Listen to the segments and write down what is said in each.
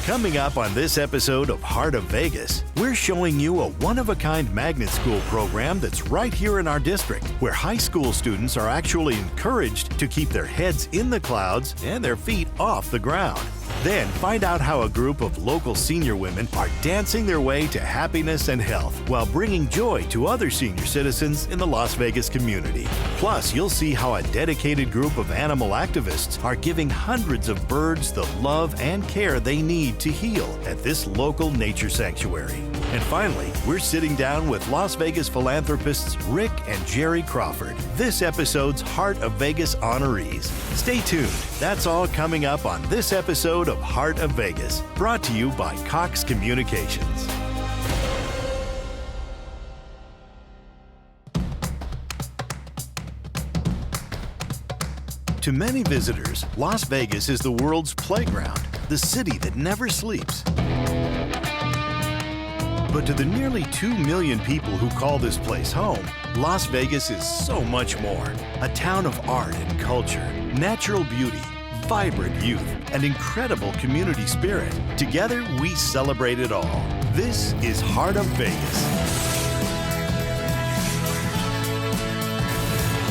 Coming up on this episode of Heart of Vegas, we're showing you a one-of-a-kind magnet school program that's right here in our district, where high school students are actually encouraged to keep their heads in the clouds and their feet off the ground. Then find out how a group of local senior women are dancing their way to happiness and health while bringing joy to other senior citizens in the Las Vegas community. Plus, you'll see how a dedicated group of animal activists are giving hundreds of birds the love and care they need to heal at this local nature sanctuary. And finally, we're sitting down with Las Vegas philanthropists Rick and Jerry Crawford, this episode's Heart of Vegas honorees. Stay tuned. That's all coming up on this episode of Heart of Vegas, brought to you by Cox Communications. To many visitors, Las Vegas is the world's playground, the city that never sleeps. But to the nearly 2 million people who call this place home, Las Vegas is so much more. A town of art and culture, natural beauty, vibrant youth, and incredible community spirit. Together, we celebrate it all. This is Heart of Vegas.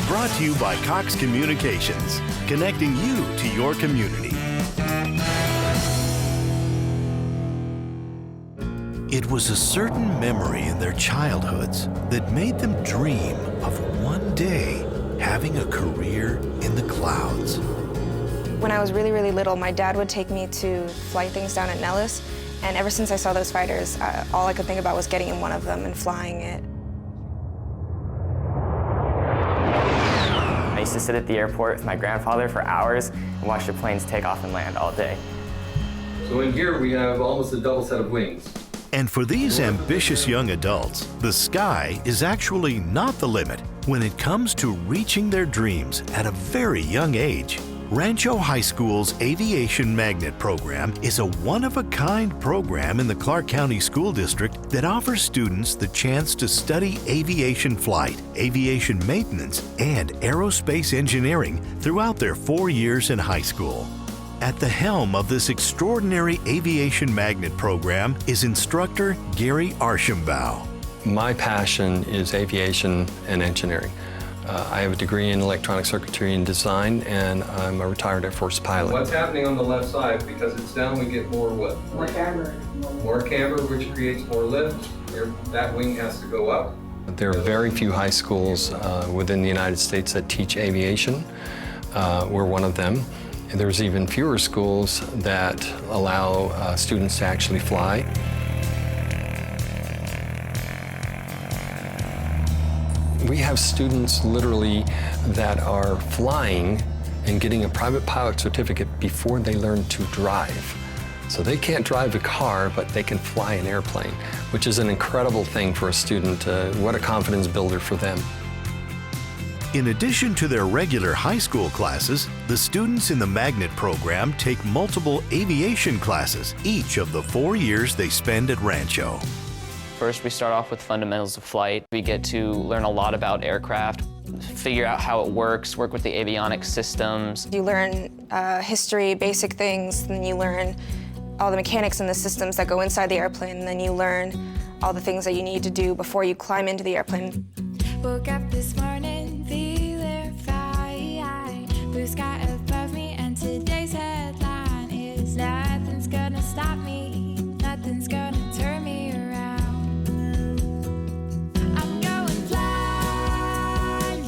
Brought to you by Cox Communications, connecting you to your community. It was a certain memory in their childhoods that made them dream of one day having a career in the clouds. When I was really, really little, my dad would take me to fly things down at Nellis, and ever since I saw those fighters, all I could think about was getting in one of them and flying it. I used to sit at the airport with my grandfather for hours and watch the planes take off and land all day. So in here we have almost a double set of wings. And for these ambitious young adults, the sky is actually not the limit when it comes to reaching their dreams at a very young age. Rancho High School's Aviation Magnet Program is a one-of-a-kind program in the Clark County School District that offers students the chance to study aviation flight, aviation maintenance, and aerospace engineering throughout their 4 years in high school. At the helm of this extraordinary Aviation Magnet Program is instructor Gary Archambault. My passion is aviation and engineering. I have a degree in electronic circuitry and design, and I'm a retired Air Force pilot. What's happening on the left side, because it's down, we get more what? More camber. More camber, which creates more lift. That wing has to go up. There are very few high schools within the United States that teach aviation. We're one of them. And there's even fewer schools that allow students to actually fly. We have students literally that are flying and getting a private pilot certificate before they learn to drive. So they can't drive a car, but they can fly an airplane, which is an incredible thing for a student. What a confidence builder for them. In addition to their regular high school classes, the students in the Magnet Program take multiple aviation classes each of the 4 years they spend at Rancho. First, we start off with fundamentals of flight. We get to learn a lot about aircraft, figure out how it works, work with the avionics systems. You learn history, basic things, and then you learn all the mechanics and the systems that go inside the airplane, and then you learn all the things that you need to do before you climb into the airplane. Woke up this morning, feeling fine. Blue sky above me, and today's headline is nothing's gonna stop me, nothing's gonna turn me around. I'm going flying,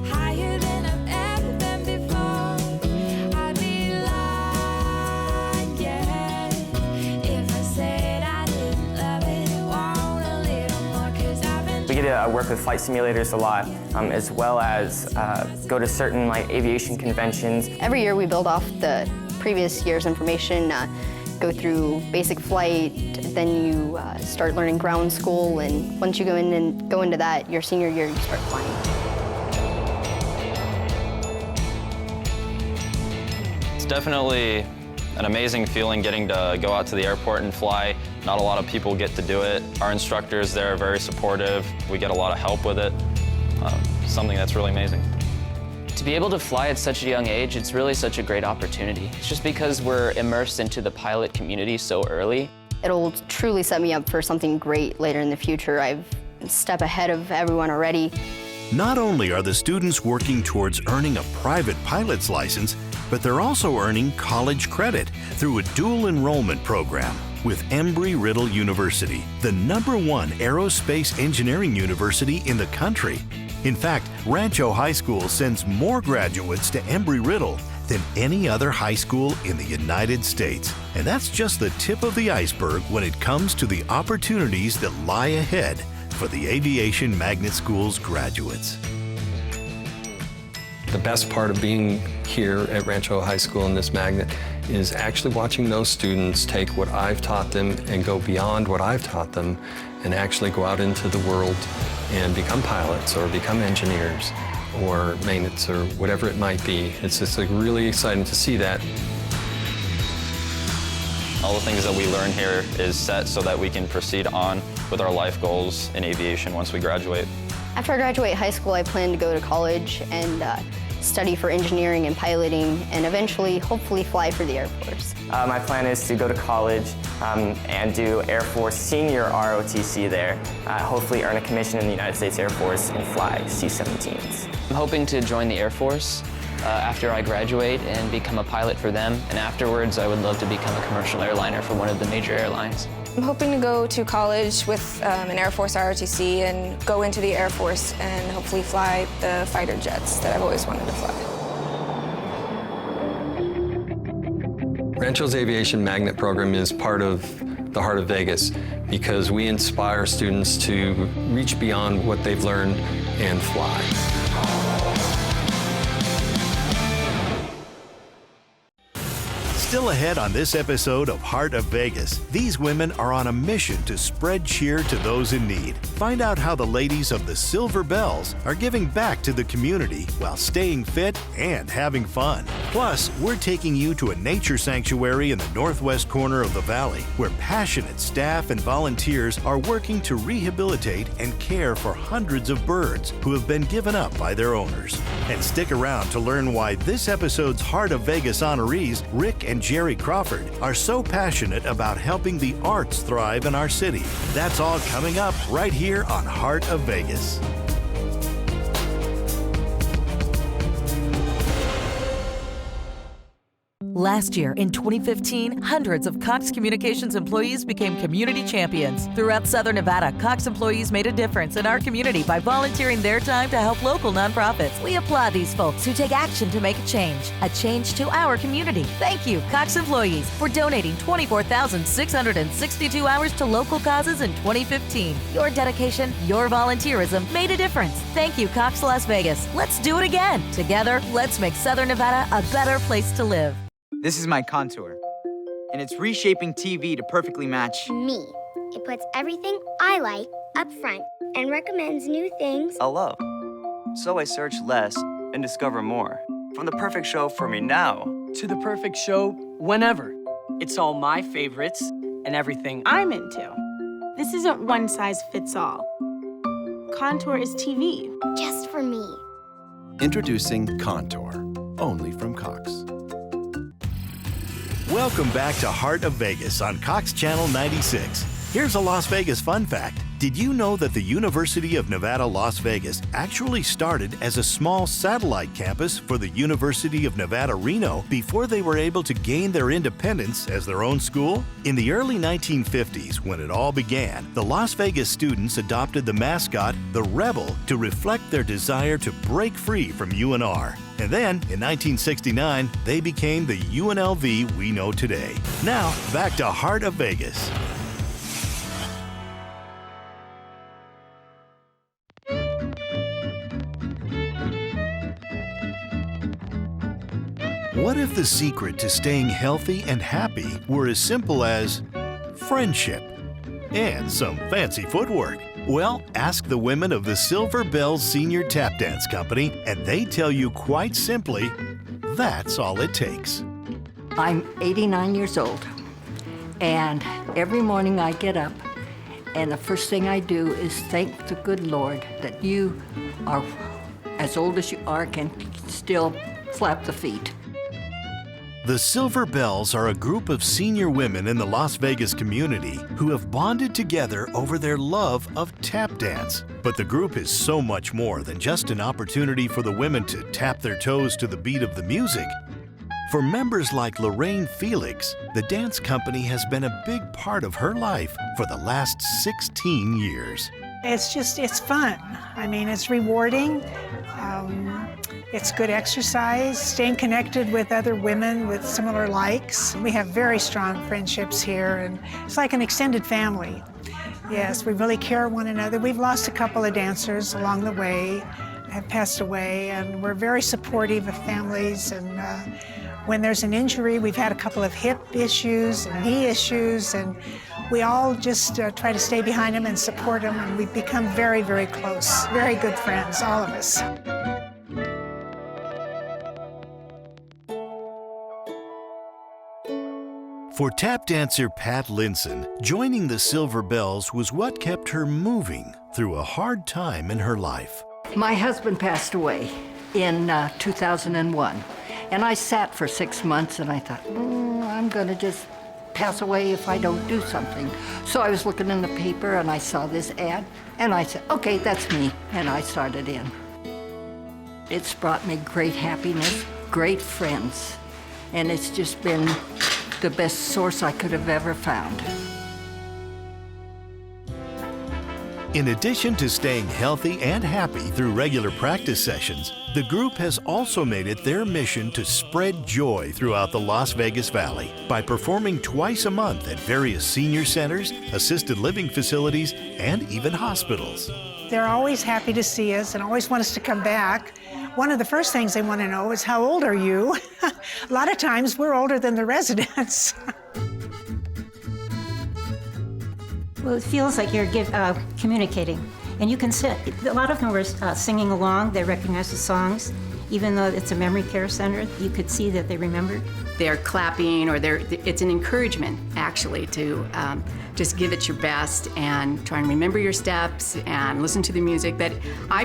higher than I've ever been before. I'd be lying, if I said I didn't love it, want a little more, 'cause I've been. We get to work with flight simulators a lot, as well as go to certain aviation conventions. Every year we build off the previous year's information, go through basic flight, then you start learning ground school, and once you go into that, your senior year, you start flying. It's definitely an amazing feeling getting to go out to the airport and fly. Not a lot of people get to do it. Our instructors there are very supportive. We get a lot of help with it. Something that's really amazing. To be able to fly at such a young age, it's really such a great opportunity. It's just because we're immersed into the pilot community so early. It'll truly set me up for something great later in the future. I've a step ahead of everyone already. Not only are the students working towards earning a private pilot's license, but they're also earning college credit through a dual enrollment program with Embry-Riddle University, the #1 aerospace engineering university in the country. In fact, Rancho High School sends more graduates to Embry-Riddle than any other high school in the United States. And that's just the tip of the iceberg when it comes to the opportunities that lie ahead for the Aviation Magnet School's graduates. The best part of being here at Rancho High School in this magnet is actually watching those students take what I've taught them and go beyond what I've taught them and actually go out into the world and become pilots or become engineers or maintenance or whatever it might be. It's just like really exciting to see that. All the things that we learn here is set so that we can proceed on with our life goals in aviation once we graduate. After I graduate high school, I plan to go to college and study for engineering and piloting and eventually, hopefully, fly for the Air Force. My plan is to go to college and do Air Force Senior ROTC there, hopefully earn a commission in the United States Air Force and fly C-17s. I'm hoping to join the Air Force after I graduate and become a pilot for them, and afterwards I would love to become a commercial airliner for one of the major airlines. I'm hoping to go to college with an Air Force ROTC and go into the Air Force and hopefully fly the fighter jets that I've always wanted to fly. Rancho's Aviation Magnet Program is part of the Heart of Vegas because we inspire students to reach beyond what they've learned and fly. Still ahead on this episode of Heart of Vegas, these women are on a mission to spread cheer to those in need. Find out how the ladies of the Silver Bells are giving back to the community while staying fit and having fun. Plus, we're taking you to a nature sanctuary in the northwest corner of the valley where passionate staff and volunteers are working to rehabilitate and care for hundreds of birds who have been given up by their owners. And stick around to learn why this episode's Heart of Vegas honorees, Rick and Jerry Crawford, are so passionate about helping the arts thrive in our city. That's all coming up right here on Heart of Vegas. Last year, in 2015, hundreds of Cox Communications employees became community champions. Throughout Southern Nevada, Cox employees made a difference in our community by volunteering their time to help local nonprofits. We applaud these folks who take action to make a change to our community. Thank you, Cox employees, for donating 24,662 hours to local causes in 2015. Your dedication, your volunteerism made a difference. Thank you, Cox Las Vegas. Let's do it again. Together, let's make Southern Nevada a better place to live. This is my Contour, and it's reshaping TV to perfectly match me. It puts everything I like up front and recommends new things I love. So I search less and discover more. From the perfect show for me now to the perfect show whenever. It's all my favorites and everything I'm into. This isn't one size fits all. Contour is TV. Just for me. Introducing Contour, only from Cox. Welcome back to Heart of Vegas on Cox Channel 96. Here's a Las Vegas fun fact. Did you know that the University of Nevada, Las Vegas actually started as a small satellite campus for the University of Nevada, Reno before they were able to gain their independence as their own school? In the early 1950s, when it all began, the Las Vegas students adopted the mascot, the Rebel, to reflect their desire to break free from UNR. And then, in 1969, they became the UNLV we know today. Now, back to Heart of Vegas. What if the secret to staying healthy and happy were as simple as friendship and some fancy footwork? Well, ask the women of the Silver Bells Senior Tap Dance Company, and they tell you quite simply, that's all it takes. I'm 89 years old, and every morning I get up, and the first thing I do is thank the good Lord that you are, as old as you are, can still slap the feet. The Silver Bells are a group of senior women in the Las Vegas community who have bonded together over their love of tap dance. But the group is so much more than just an opportunity for the women to tap their toes to the beat of the music. For members like Lorraine Felix, the dance company has been a big part of her life for the last 16 years. It's fun. I mean, it's rewarding. It's good exercise, staying connected with other women with similar likes. We have very strong friendships here, and it's like an extended family. Yes, we really care one another. We've lost a couple of dancers along the way, have passed away, and we're very supportive of families. And when there's an injury, we've had a couple of hip issues and knee issues, and we all just try to stay behind them and support them, and we've become very, very close, very good friends, all of us. For tap dancer Pat Linson, joining the Silver Bells was what kept her moving through a hard time in her life. My husband passed away in 2001, and I sat for 6 months and I thought, I'm gonna just pass away if I don't do something. So I was looking in the paper and I saw this ad and I said, okay, that's me, and I started in. It's brought me great happiness, great friends, and it's just been the best source I could have ever found. In addition to staying healthy and happy through regular practice sessions, the group has also made it their mission to spread joy throughout the Las Vegas Valley by performing twice a month at various senior centers, assisted living facilities, and even hospitals. They're always happy to see us and always want us to come back. One of the first things they want to know is, how old are you? A lot of times we're older than the residents. Well, it feels like you're communicating, and you can sit. A lot of them were singing along. They recognize the songs, even though it's a memory care center. You could see that they remembered. They're clapping, or it's an encouragement actually to just give it your best and try and remember your steps and listen to the music. That I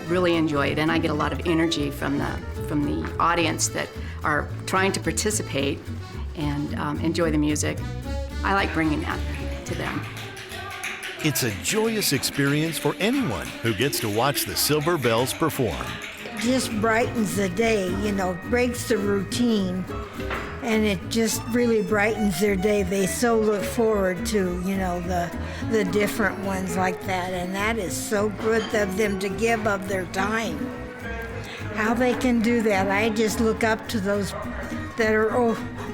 really enjoy it, and I get a lot of energy from the audience that are trying to participate and enjoy the music. I like bringing that to them. It's a joyous experience for anyone who gets to watch the Silver Bells perform. Just brightens the day, breaks the routine, and it just really brightens their day. They so look forward to, the different ones like that, and that is so good of them to give of their time. How they can do that, I just look up to those that are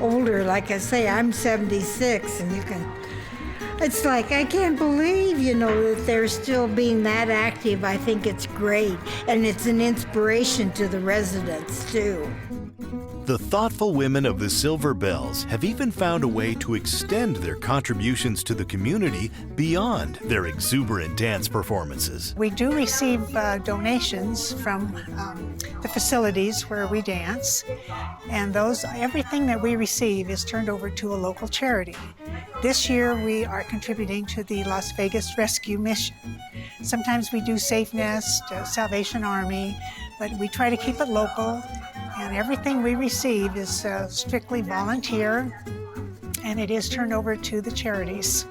older. Like I say, I'm 76, and it's like, I can't believe, that they're still being that active. I think it's great, and it's an inspiration to the residents, too. The thoughtful women of the Silver Bells have even found a way to extend their contributions to the community beyond their exuberant dance performances. We do receive donations from the facilities where we dance, and everything that we receive is turned over to a local charity. This year we are contributing to the Las Vegas Rescue Mission. Sometimes we do Safe Nest, Salvation Army, but we try to keep it local. And everything we receive is strictly volunteer, and it is turned over to the charities.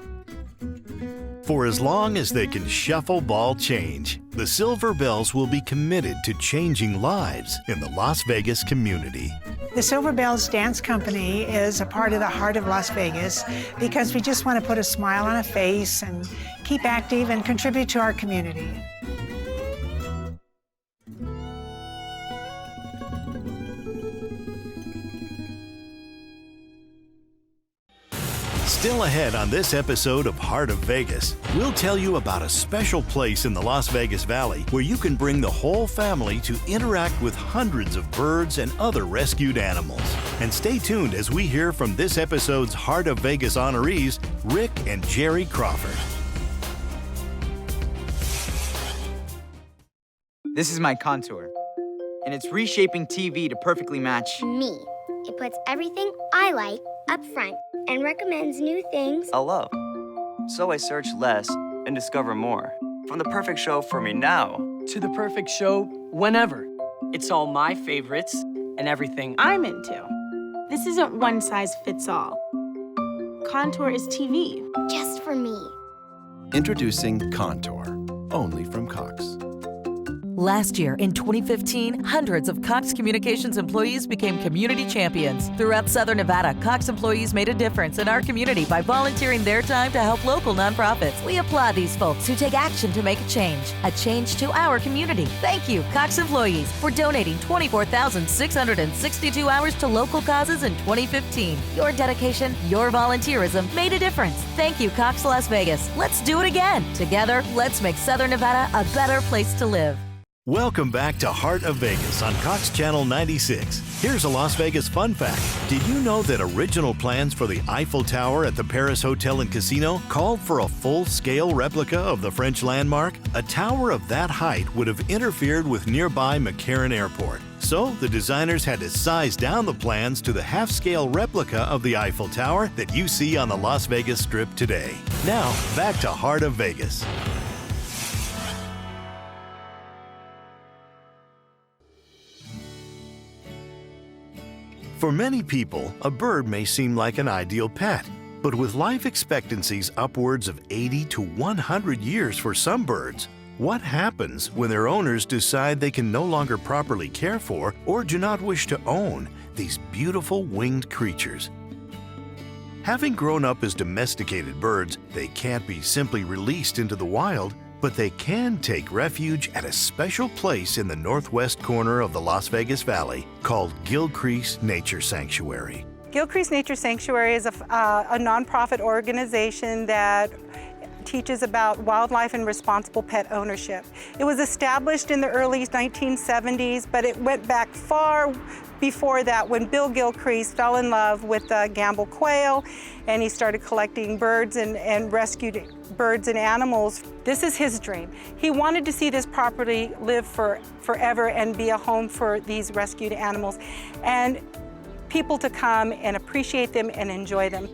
For as long as they can shuffle ball change, the Silver Bells will be committed to changing lives in the Las Vegas community. The Silver Bells Dance Company is a part of the heart of Las Vegas because we just want to put a smile on a face and keep active and contribute to our community. Still ahead on this episode of Heart of Vegas, we'll tell you about a special place in the Las Vegas Valley where you can bring the whole family to interact with hundreds of birds and other rescued animals. And stay tuned as we hear from this episode's Heart of Vegas honorees, Rick and Jerry Crawford. This is my contour, and it's reshaping TV to perfectly match me. It puts everything I like up front and recommends new things I love. So I search less and discover more. From the perfect show for me now to the perfect show whenever. It's all my favorites and everything I'm into. This isn't one size fits all. Contour is TV. Just for me. Introducing Contour, only from Cox. Last year, in 2015, hundreds of Cox Communications employees became community champions. Throughout Southern Nevada, Cox employees made a difference in our community by volunteering their time to help local nonprofits. We applaud these folks who take action to make a change to our community. Thank you, Cox employees, for donating 24,662 hours to local causes in 2015. Your dedication, your volunteerism made a difference. Thank you, Cox Las Vegas. Let's do it again. Together, let's make Southern Nevada a better place to live. Welcome back to Heart of Vegas on Cox Channel 96. Here's a Las Vegas fun fact. Did you know that original plans for the Eiffel Tower at the Paris Hotel and Casino called for a full-scale replica of the French landmark? A tower of that height would have interfered with nearby McCarran Airport. So the designers had to size down the plans to the half-scale replica of the Eiffel Tower that you see on the Las Vegas Strip today. Now, back to Heart of Vegas. For many people, a bird may seem like an ideal pet, but with life expectancies upwards of 80 to 100 years for some birds, what happens when their owners decide they can no longer properly care for or do not wish to own these beautiful winged creatures? Having grown up as domesticated birds, they can't be simply released into the wild, but they can take refuge at a special place in the northwest corner of the Las Vegas Valley called Gilcrease Nature Sanctuary. Gilcrease Nature Sanctuary is a nonprofit organization that teaches about wildlife and responsible pet ownership. It was established in the early 1970s, but it went back far before that when Bill Gilcrease fell in love with Gamble quail, and he started collecting birds and rescued birds and animals. This is his dream. He wanted to see this property live forever and be a home for these rescued animals and people to come and appreciate them and enjoy them.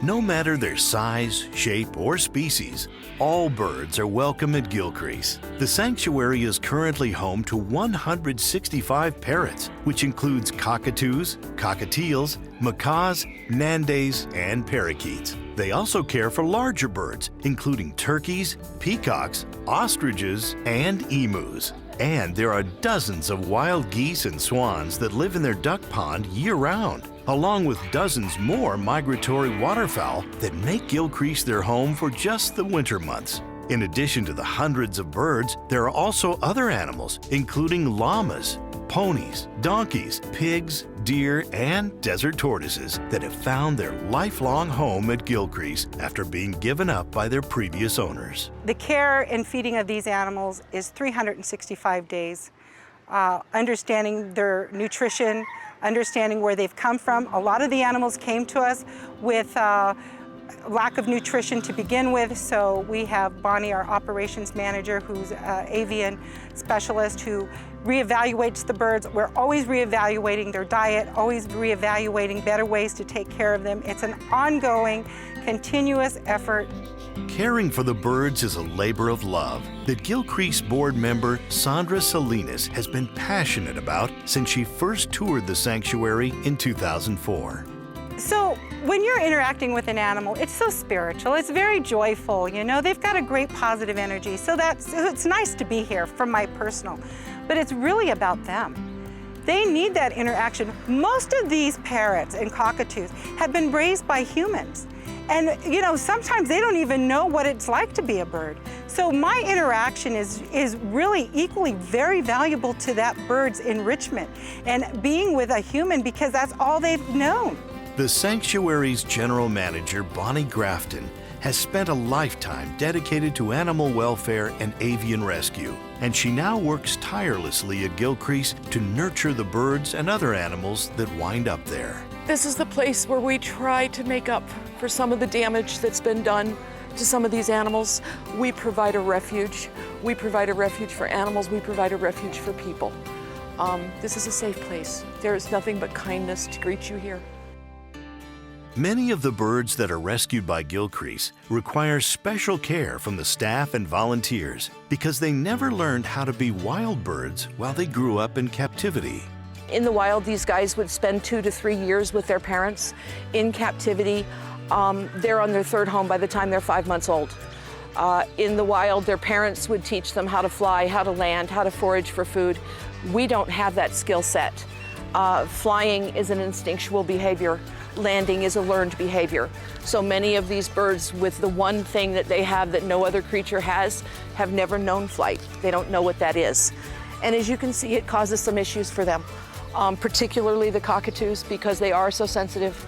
No matter their size, shape, or species, all birds are welcome at Gilcrease. The sanctuary is currently home to 165 parrots, which includes cockatoos, cockatiels, macaws, nandays, and parakeets. They also care for larger birds, including turkeys, peacocks, ostriches, and emus. And there are dozens of wild geese and swans that live in their duck pond year-round, along with dozens more migratory waterfowl that make Gilcrease their home for just the winter months. In addition to the hundreds of birds, there are also other animals, including llamas, ponies, donkeys, pigs, deer, and desert tortoises that have found their lifelong home at Gilcrease after being given up by their previous owners. The care and feeding of these animals is 365 days. Understanding their nutrition, understanding where they've come from. A lot of the animals came to us with lack of nutrition to begin with, so we have Bonnie, our operations manager, who's an avian specialist who reevaluates the birds. We're always reevaluating their diet, always reevaluating better ways to take care of them. It's an ongoing, continuous effort. Caring for the birds is a labor of love that Gilcrease board member Sandra Salinas has been passionate about since she first toured the sanctuary in 2004. So when you're interacting with an animal, it's so spiritual, it's very joyful, you know, they've got a great positive energy. So it's nice to be here from my personal, but it's really about them. They need that interaction. Most of these parrots and cockatoos have been raised by humans. And you know, sometimes they don't even know what it's like to be a bird. So my interaction is really equally very valuable to that bird's enrichment and being with a human, because that's all they've known. The sanctuary's general manager, Bonnie Grafton, has spent a lifetime dedicated to animal welfare and avian rescue, and she now works tirelessly at Gilcrease to nurture the birds and other animals that wind up there. This is the place where we try to make up for some of the damage that's been done to some of these animals. We provide a refuge. We provide a refuge for animals. We provide a refuge for people. This is a safe place. There is nothing but kindness to greet you here. Many of the birds that are rescued by Gilcrease require special care from the staff and volunteers because they never learned how to be wild birds while they grew up in captivity. In the wild, these guys would spend 2 to 3 years with their parents in captivity. They're on their third home by the time they're 5 months old. In the wild, their parents would teach them how to fly, how to land, how to forage for food. We don't have that skill set. Flying is an instinctual behavior. Landing is a learned behavior. So many of these birds, with the one thing that they have that no other creature has, have never known flight. They don't know what that is. And as you can see, it causes some issues for them, particularly the cockatoos, because they are so sensitive.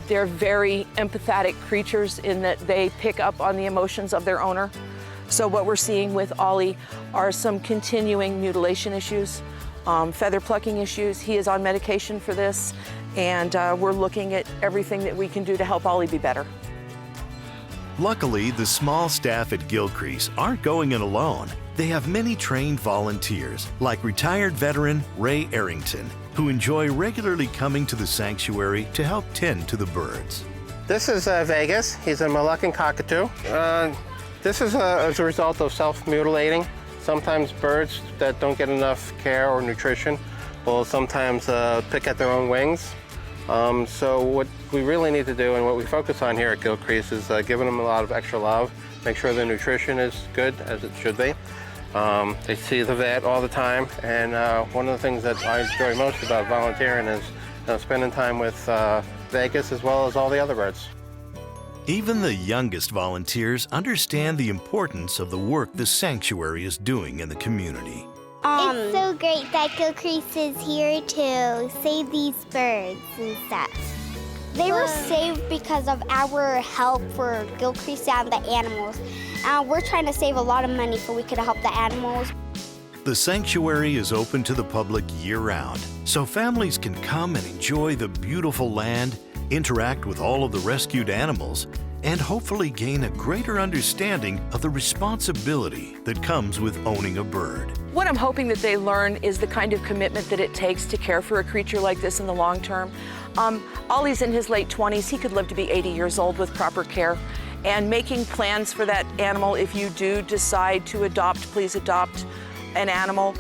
They're very empathetic creatures in that they pick up on the emotions of their owner. So what we're seeing with Ollie are some continuing mutilation issues, feather plucking issues. He is on medication for this. And we're looking at everything that we can do to help Ollie be better. Luckily, the small staff at Gilcrease aren't going it alone. They have many trained volunteers, like retired veteran Ray Arrington, who enjoy regularly coming to the sanctuary to help tend to the birds. This is Vegas. He's a Moluccan cockatoo. This is as a result of self-mutilating. Sometimes birds that don't get enough care or nutrition will sometimes pick at their own wings. So what we really need to do and what we focus on here at Gilcrease is giving them a lot of extra love, make sure the nutrition is good as it should be. They see the vet all the time, and one of the things that I enjoy most about volunteering is spending time with Vegas as well as all the other birds. Even the youngest volunteers understand the importance of the work the sanctuary is doing in the community. It's so great that Gilcrease is here to save these birds and stuff. They were saved because of our help for Gilcrease and the animals. We're trying to save a lot of money so we could help the animals. The sanctuary is open to the public year-round, so families can come and enjoy the beautiful land, interact with all of the rescued animals, and hopefully gain a greater understanding of the responsibility that comes with owning a bird. What I'm hoping that they learn is the kind of commitment that it takes to care for a creature like this in the long term. Ollie's in his late 20s. He could live to be 80 years old with proper care. And making plans for that animal, if you do decide to adopt, please adopt an animal.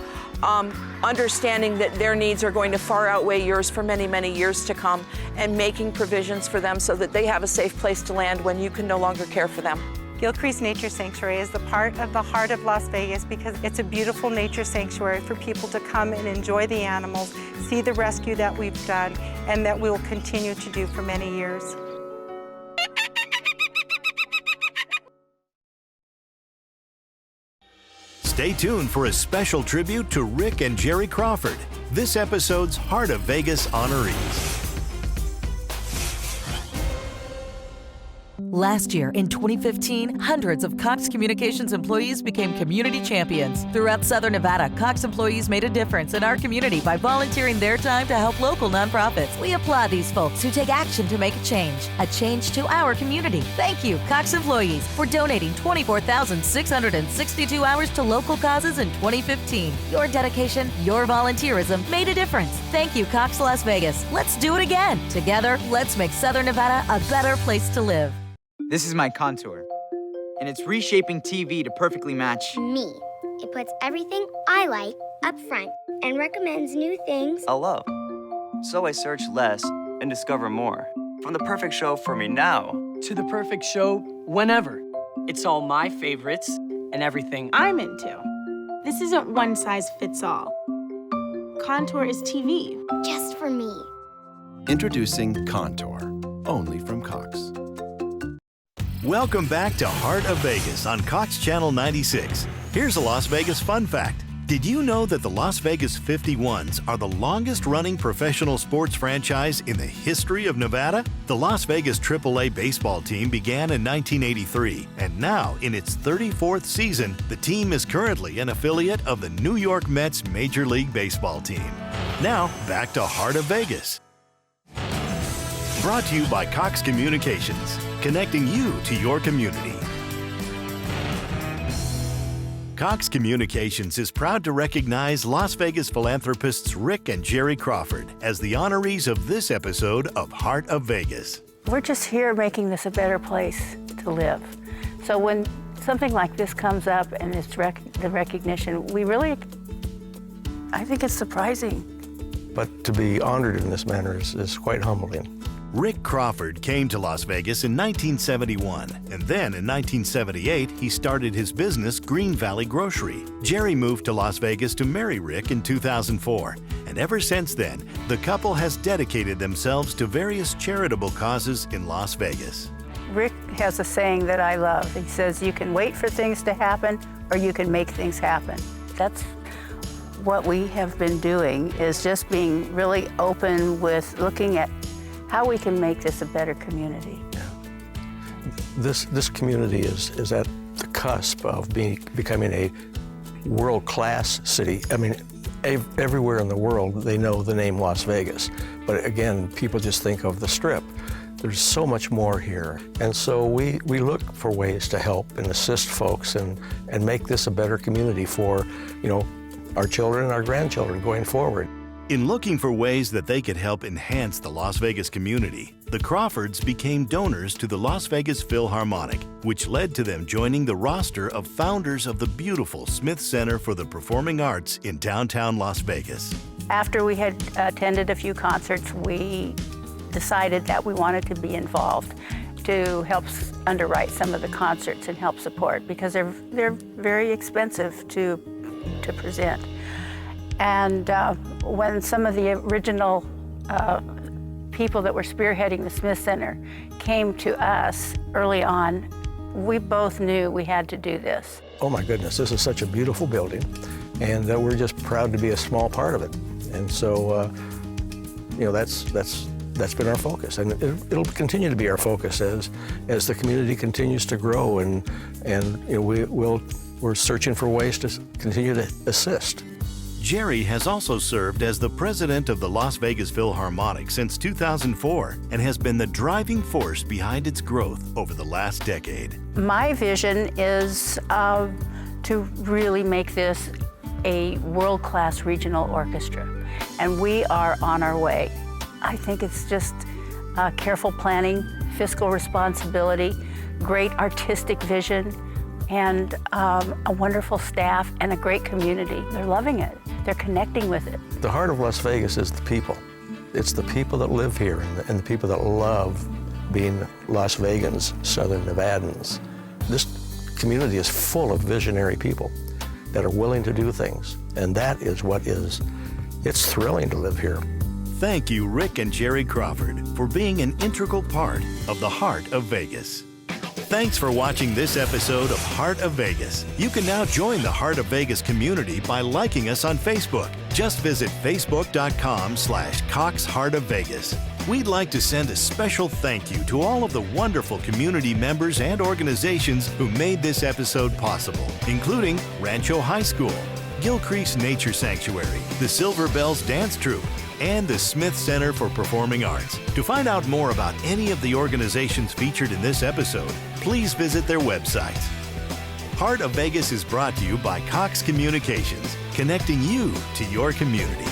Understanding that their needs are going to far outweigh yours for many, many years to come, and making provisions for them so that they have a safe place to land when you can no longer care for them. Gilcrease Nature Sanctuary is the part of the heart of Las Vegas because it's a beautiful nature sanctuary for people to come and enjoy the animals, see the rescue that we've done, and that we will continue to do for many years. Stay tuned for a special tribute to Rick and Jerry Crawford, this episode's Heart of Vegas honorees. Last year, in 2015, hundreds of Cox Communications employees became community champions. Throughout Southern Nevada, Cox employees made a difference in our community by volunteering their time to help local nonprofits. We applaud these folks who take action to make a change to our community. Thank you, Cox employees, for donating 24,662 hours to local causes in 2015. Your dedication, your volunteerism made a difference. Thank you, Cox Las Vegas. Let's do it again. Together, let's make Southern Nevada a better place to live. This is my Contour, and it's reshaping TV to perfectly match me. It puts everything I like up front and recommends new things I love. So I search less and discover more. From the perfect show for me now to the perfect show whenever. It's all my favorites and everything I'm into. This isn't one size fits all. Contour is TV. Just for me. Introducing Contour, only from Cox. Welcome back to Heart of Vegas on Cox Channel 96. Here's a Las Vegas fun fact. Did you know that the Las Vegas 51s are the longest-running professional sports franchise in the history of Nevada? The Las Vegas AAA baseball team began in 1983, and now, in its 34th season, the team is currently an affiliate of the New York Mets Major League Baseball team. Now, back to Heart of Vegas. Brought to you by Cox Communications, connecting you to your community. Cox Communications is proud to recognize Las Vegas philanthropists Rick and Jerry Crawford as the honorees of this episode of Heart of Vegas. We're just here making this a better place to live. So when something like this comes up and it's the recognition, I think it's surprising. But to be honored in this manner is quite humbling. Rick Crawford came to Las Vegas in 1971, and then in 1978, he started his business, Green Valley Grocery. Jerry moved to Las Vegas to marry Rick in 2004, and ever since then, the couple has dedicated themselves to various charitable causes in Las Vegas. Rick has a saying that I love. He says, you can wait for things to happen, or you can make things happen. That's what we have been doing, is just being really open with looking at how we can make this a better community. Yeah. This community is at the cusp of becoming a world-class city. I mean, everywhere in the world, they know the name Las Vegas. But again, people just think of the Strip. There's so much more here. And so we look for ways to help and assist folks and make this a better community for, our children and our grandchildren going forward. In looking for ways that they could help enhance the Las Vegas community, the Crawfords became donors to the Las Vegas Philharmonic, which led to them joining the roster of founders of the beautiful Smith Center for the Performing Arts in downtown Las Vegas. After we had attended a few concerts, we decided that we wanted to be involved to help underwrite some of the concerts and help support, because they're very expensive to present. And when some of the original people that were spearheading the Smith Center came to us early on, we both knew we had to do this. Oh my goodness, this is such a beautiful building, and we're just proud to be a small part of it. And so, that's been our focus, and it'll continue to be our focus as the community continues to grow, and we're searching for ways to continue to assist. Jerry has also served as the president of the Las Vegas Philharmonic since 2004 and has been the driving force behind its growth over the last decade. My vision is to really make this a world-class regional orchestra, and we are on our way. I think it's just careful planning, fiscal responsibility, great artistic vision, and a wonderful staff and a great community. They're loving it. They're connecting with it. The heart of Las Vegas is the people. It's the people that live here and the people that love being Las Vegans, Southern Nevadans. This community is full of visionary people that are willing to do things, and that is it's thrilling to live here. Thank you, Rick and Jerry Crawford, for being an integral part of the Heart of Vegas. Thanks for watching this episode of Heart of Vegas. You can now join the Heart of Vegas community by liking us on Facebook. Just visit facebook.com/Cox Heart of Vegas. We'd like to send a special thank you to all of the wonderful community members and organizations who made this episode possible, including Rancho High School, Gilcrease Nature Sanctuary, the Silver Bells Dance Troupe, and the Smith Center for Performing Arts. To find out more about any of the organizations featured in this episode, please visit their websites. Heart of Vegas is brought to you by Cox Communications, connecting you to your community.